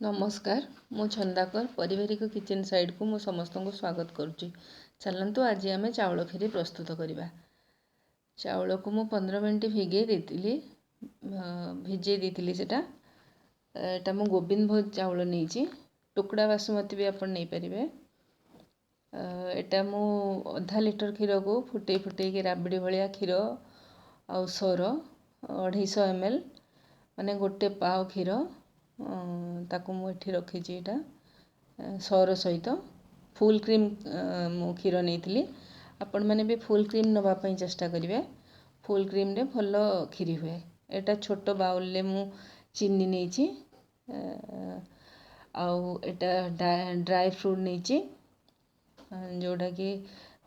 नमस्कार मु छंदाकर पारिवारिक किचन साइड को मु समस्त को स्वागत करुच्ची। चलतु आज आम चाउल खीरी प्रस्तुत करवा। चाउल को मु 15 मिनट भिगे देती भिजे देती सेटा मु गोविंद भोज चाउल नहीं टुकड़ा बासमती भी आप नहीं पारे। एटा मु आधा लिटर क्षीर को फुटे फुटे राबड़ी भाया क्षीर आउ सर 250 ml माने गोटे पाव क्षीर ताकू मुझे रखी सर सहित फुल क्रीम मु क्षीर नहीं आपण मैंने भी फुल क्रीम नापी चेष्टा करेंगे। फुल क्रीम रे भल खीरी हुए। एटा छोट बाउल ले मु चीनी नहीं आउ एटा ड्राई फ्रूट नहीं जोड़ा कि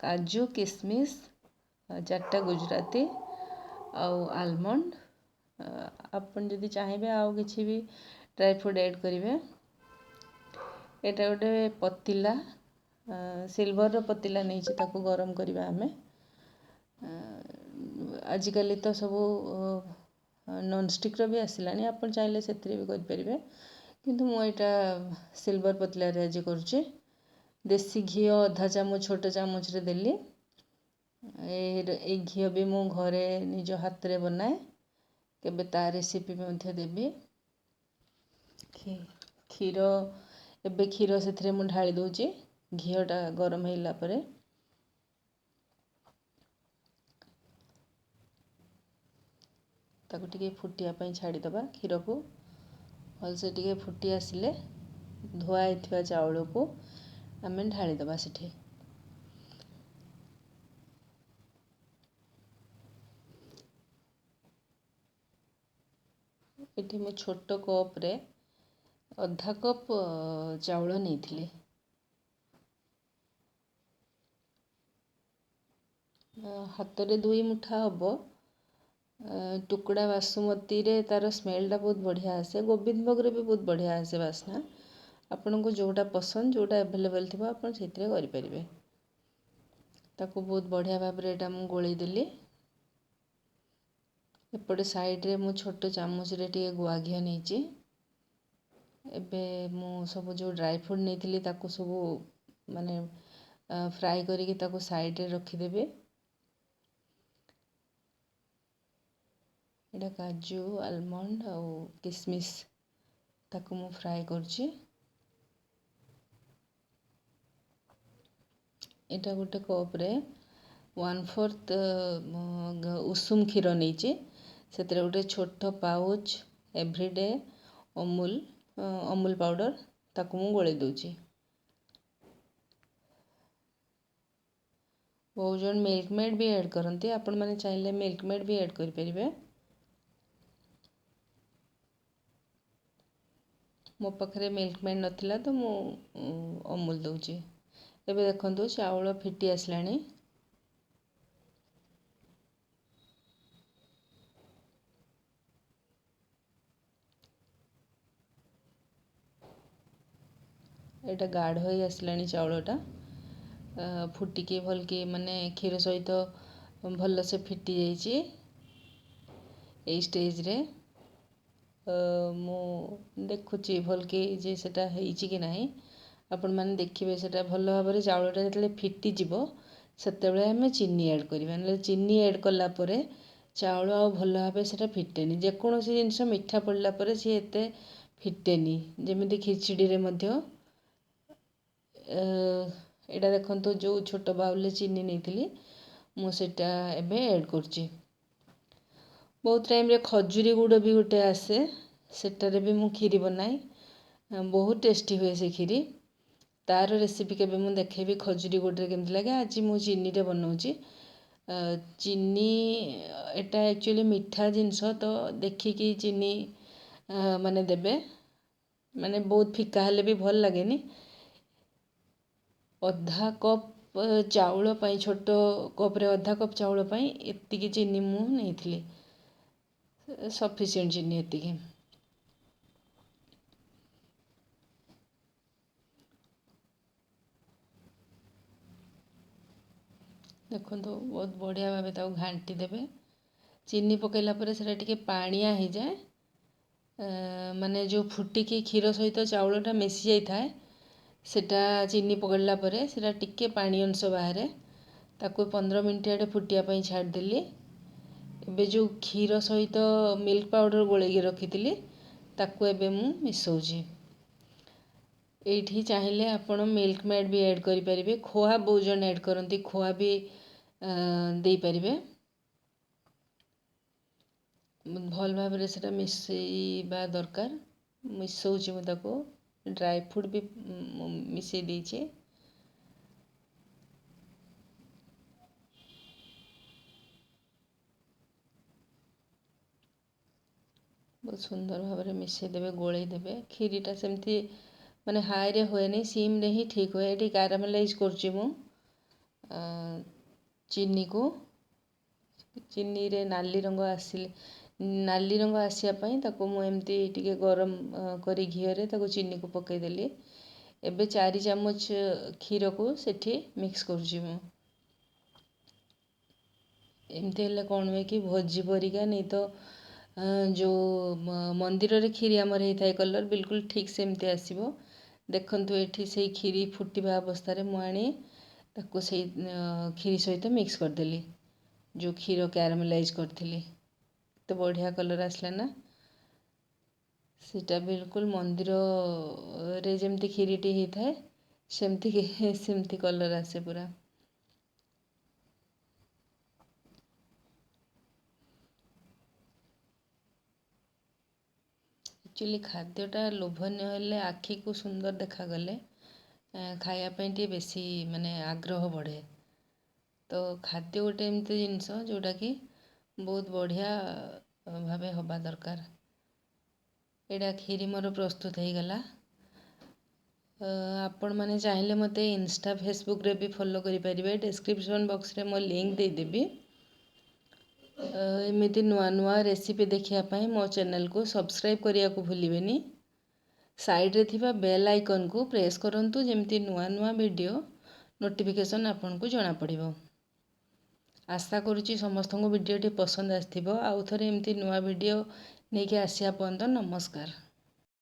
काजू किशमिश 4टा गुजराती आउ आलमंड आपन जदि चाहिए आउ किसी भी ड्राई फ्रूट ऐड करेंगे। एटा गोटे पतीला सिल्वर पतीला नहीं ताको गरम करवा आम आजिकल तो सब नॉनस्टिक भी आसला आप चाहिए से भी करेंगे किंतु मुझा सिल्वर पतीला आज करुचे। देसी घी आधा चामच छोट चामच रे देली। ए घी भी मु घरे निज हाथ रे बनाए केबे ता रेसिपी में देवी। क्षीर एबे क्षीर से मु ढाली दूची घीटा गरम होला परे ताको टिके फुटिया पई छाड़ी दबा। क्षीर को भलसे टिके फुटी आसिले धुआ होइथिबा चाउल को आमे ढाली दबा सेठी। एठी मु छोट कप रे आधा कप चाउल नहीं हाथ रे 2 मुठा हम टुकड़ा बासमती रे तार स्मेलटा बहुत बढ़िया आसे। गोविंद भोग रे भी बहुत बढ़िया आसे बासना। आपन को जोटा पसंद जोटा अवेलेबल थी आप करें ताको बहुत बढ़िया भाव रे एटा मु गोली देली। एपटे साइड रे मु छोट चामच रे टिके गुआ घी नहीं एबे मु सब जो ड्राई फ्रूट नहीं ताको सब माने फ्राई करके ताको साइड रे रखीदेवे। एटा काजू आलमंड और किशमिश ताको मु फ्राई करची। एटा गोटे कप रे 1/4 उषुम क्षीर नहीं से गोटे छोट पाउच एवरीडे अमूल पाउडर ताको मु गोले दूची। बहुत जन मिल्क मेड भी ऐड करते आपण मैंने चाहिए मिल्क मेड भी ऐड करें। मो पाखे मिल्क मेड नथिला तो मु अमूल दूची। एबे देखंतु चाउल फिटी आसलानी। एटा गाढ़ हो आसलानी चाउलटा फुटिकी भल के माने क्षीर सहित भल से फिटी जाइए। ए स्टेज रे मु देखुची भल के जे सेटा हेइची कि नाही आपण माने देखिबे सेटा भल भाबरे चाउलटा जतले फिटी जिवो सेतेबेले आमे चीनी ऐड करबा। नले चीनी ऐड कला परे चाउल आ भल भाबे सेटा फिटेनी। जे कोनोसी जिंस मिठा पड़ला परे सी एते फिटेनी जेमिति खिचड़ी रे मध्य एटा देखंतु जो छोट बाउल चीनी नहीं मु सेटा एबे ऐड करची। बहुत टाइम रे खजूरी गुड़ भी गोटे आसे सेटारे भी मु खीरी बनाए बहुत टेस्टी हुए से खीरी। तार रेसिपी केबे मु देखेबी खजूरी गुड़ रे केमति लागे। आज मु चीनी रे बनाउची। चीनी एटा एक्चुअली मीठा जिनस तो देखिकी चीनी माने देबे माने बहुत फिका हेले भी भल लागेनी। आधा कप चाउल पाई छोट कप रे आधा कप चाउल पाई एतिकी चीनी मु नहीं सफिशिएंट चीनी एतिकी। देखो बहुत बढ़िया भाव घाटी देवे। चीनी पकईला पर सेटा टिके पानिया हो जाए ମାନେ ଯେଉଁ ଫୁଟିକି କ୍ଷୀର ସହିତ ଚାଉଳଟା ମିଶି ଯାଇଥାଏ ସେଟା ଚିନି ପକାଇଲା ପରେ ସେଟା ଟିକେ ପାଣି ଅଂଶ ବାହାରେ, ତାକୁ 15 ମିନିଟ୍ ଆଡ଼େ ଫୁଟିବା ପାଇଁ ଛାଡ଼ିଦେଲି। ଏବେ ଯେଉଁ କ୍ଷୀର ସହିତ ମିଲ୍କ ପାଉଡ଼ର ଗୋଳେଇକି ରଖିଥିଲି ତାକୁ ଏବେ ମୁଁ ମିଶାଉଛି। ଏଇଠି ଚାହିଁଲେ ଆପଣ ମିଲ୍କ ମେଡ଼୍ ବି ଆଡ଼୍ କରିପାରିବେ, ଖୋଆ ବହୁତ ଜଣ ଆଡ଼୍ କରନ୍ତି, ଖୋଆ ବି ଦେଇପାରିବେ। ଭଲ ଭାବରେ ସେଟା ମିଶାଇବା ଦରକାର। ମିଶାଉଛି ମୁଁ ତାକୁ, ଡ୍ରାଇ ଫ୍ରୁଟ୍ ବି ମିଶାଇ ଦେଇଛି। ବହୁତ ସୁନ୍ଦର ଭାବରେ ମିଶାଇ ଦେବେ, ଗୋଳେଇ ଦେବେ। କ୍ଷୀରିଟା ସେମିତି ମାନେ ହାଇରେ ହୁଏନି, ସିମ୍ରେ ହିଁ ଠିକ୍ ହୁଏ। ଏଠି କ୍ୟାରାମେଲାଇଜ୍ କରୁଛି ମୁଁ ଚିନିକୁ। ଚିନିରେ ନାଲି ରଙ୍ଗ ଆସିବା ପାଇଁ ତାକୁ ମୁଁ ଏମିତି ଟିକେ ଗରମ କରି ଘିଅରେ ତାକୁ ଚିନିକୁ ପକାଇଦେଲି। ଏବେ 4 ଚାମଚ କ୍ଷୀରକୁ ସେଠି ମିକ୍ସ କରୁଛି ମୁଁ। ଏମିତି ହେଲେ କ'ଣ ହୁଏ କି ଭୋଜି ପରିକା, ନେଇ ତ ଯେଉଁ ମନ୍ଦିରରେ କ୍ଷୀରି ଆମର ହେଇଥାଏ କଲର୍, ବିଲକୁଲ ଠିକ୍ ସେମିତି ଆସିବ। ଦେଖନ୍ତୁ ଏଠି ସେଇ କ୍ଷୀରି ଫୁଟିବା ଅବସ୍ଥାରେ ମୁଁ ଆଣି ତାକୁ ସେଇ କ୍ଷୀରି ସହିତ ମିକ୍ସ କରିଦେଲି, ଯେଉଁ କ୍ଷୀର କ୍ୟାରାମେଲାଇଜ୍ କରିଥିଲି। ଏତେ ବଢ଼ିଆ କଲର୍ ଆସିଲା ନା। ସେଟା ବିଲକୁଲ ମନ୍ଦିରରେ ଯେମିତି କ୍ଷୀରିଟି ହେଇଥାଏ ସେମିତି କଲର୍ ଆସେ ପୁରା। ଆକ୍ଚୁଆଲି ଖାଦ୍ୟଟା ଲୋଭନୀୟ ହେଲେ, ଆଖିକୁ ସୁନ୍ଦର ଦେଖାଗଲେ ଖାଇବା ପାଇଁ ଟିକେ ବେଶୀ ମାନେ ଆଗ୍ରହ ବଢ଼େ। ତ ଖାଦ୍ୟ ଗୋଟେ ଏମିତି ଜିନିଷ ଯେଉଁଟାକି ବହୁତ ବଢ଼ିଆ ଭାବେ ହେବା ଦରକାର। ଏଇଟା କ୍ଷୀରି ମୋର ପ୍ରସ୍ତୁତ ହେଇଗଲା। ଆପଣମାନେ ଚାହିଁଲେ ମୋତେ ଇନଷ୍ଟା ଫେସବୁକ୍ରେ ବି ଫଲୋ କରିପାରିବେ। ଡେସ୍କ୍ରିପସନ୍ ବକ୍ସରେ ମୋ ଲିଙ୍କ୍ ଦେଇଦେବି। ଏମିତି ନୂଆ ନୂଆ ରେସିପି ଦେଖିବା ପାଇଁ ମୋ ଚ୍ୟାନେଲକୁ ସବସ୍କ୍ରାଇବ୍ କରିବାକୁ ଭୁଲିବେନି। ସାଇଡ଼ରେ ଥିବା ବେଲ୍ ଆଇକନ୍କୁ ପ୍ରେସ୍ କରନ୍ତୁ, ଯେମିତି ନୂଆ ନୂଆ ଭିଡ଼ିଓ ନୋଟିଫିକେସନ୍ ଆପଣଙ୍କୁ ଜଣାପଡ଼ିବ। ଆଶା କରୁଛି ସମସ୍ତଙ୍କୁ ଭିଡ଼ିଓଟି ପସନ୍ଦ ଆସିଥିବ। ଆଉ ଥରେ ଏମିତି ନୂଆ ଭିଡ଼ିଓ ନେଇକି ଆସିବା ପର୍ଯ୍ୟନ୍ତ ନମସ୍କାର।